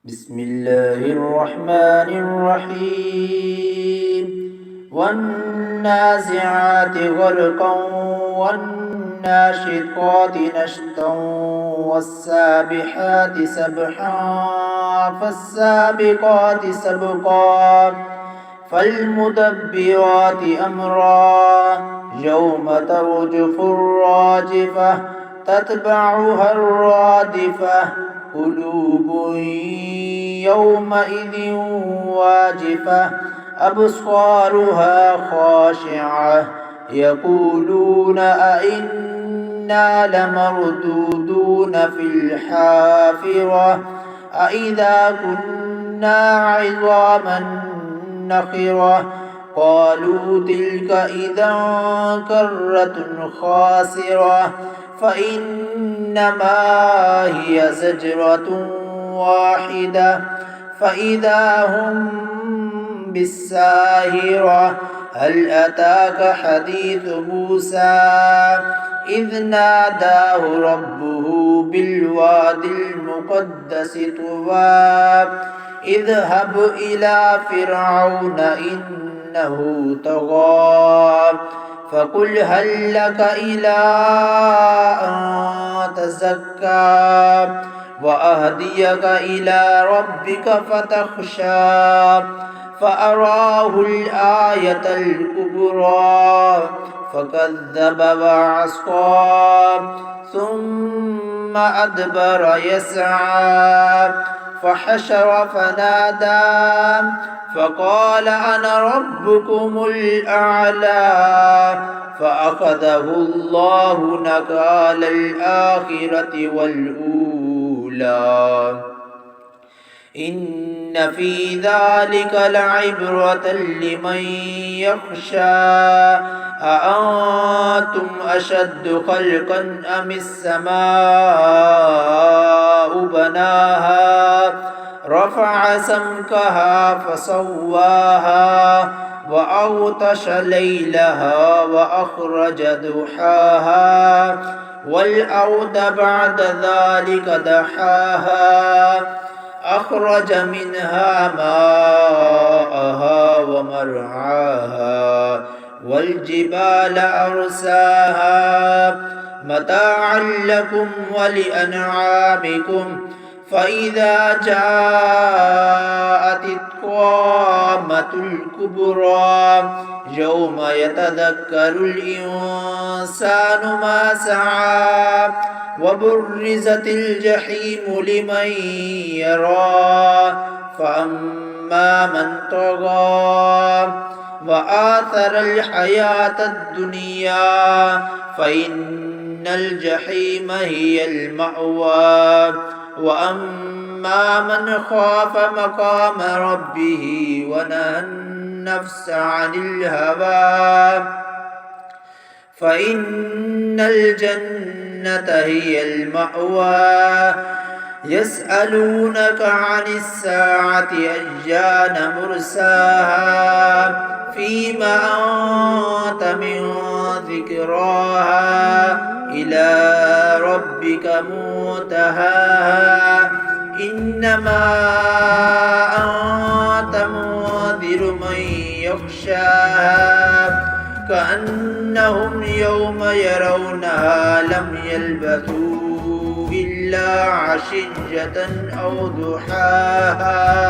بسم الله الرحمن الرحيم والنازعات غرقا والناشطات نشطا والسابحات سبحا فالسابقات سبقا فالمدبرات أمرا يوم ترجف الراجفة تتبعها الرادفة قلوب يومئذ واجفة أبصارها خاشعة يقولون أئنا لمردودون في الحافرة أئذا كنا عظاما نخرة قالوا تلك إذا كرة خاسرة فإنما هي زجرة واحدة فإذا هم بالساهرة هل أتاك حديث موسى إذ ناداه ربه بالوادي المقدس طوى اذهب إلى فرعون إنه طغى فقل هل لك إلى أن تزكى وأهديك إلى ربك فتخشى فأراه الآية الكبرى فكذب وعصى ثم أدبر يسعى فحشر فنادى فقال أنا ربكم الأعلى فأخذه الله نكال الآخرة والأولى إن في ذلك لعبرة لمن يخشى أأنتم أشد خلقا أم السماء بناها رفع سمكها فسواها وأغطش ليلها وأخرج ضحاها والأرض بعد ذلك دحاها أخرج منها ماءها ومرعاها والجبال أرساها متاعا لكم ولأنعامكم فإذا جاءت الطامة الكبرى يوم يتذكر الإنسان ما سعى وبرزت الجحيم لمن يرى فأما من طغى وآثر الحياة الدنيا فإن الجحيم هي المأوى وأما من خاف مقام ربه ونهى النفس عن الهوى فإن الجنة هي المأوى يسألونك عن الساعة أيان مرساها فيما أنت من ذكراها إلى ربك منتهاها إنما أنت منذر من يخشاها كأنهم يوم يرونها لم يلبثوا إلا عشية أو ضحاها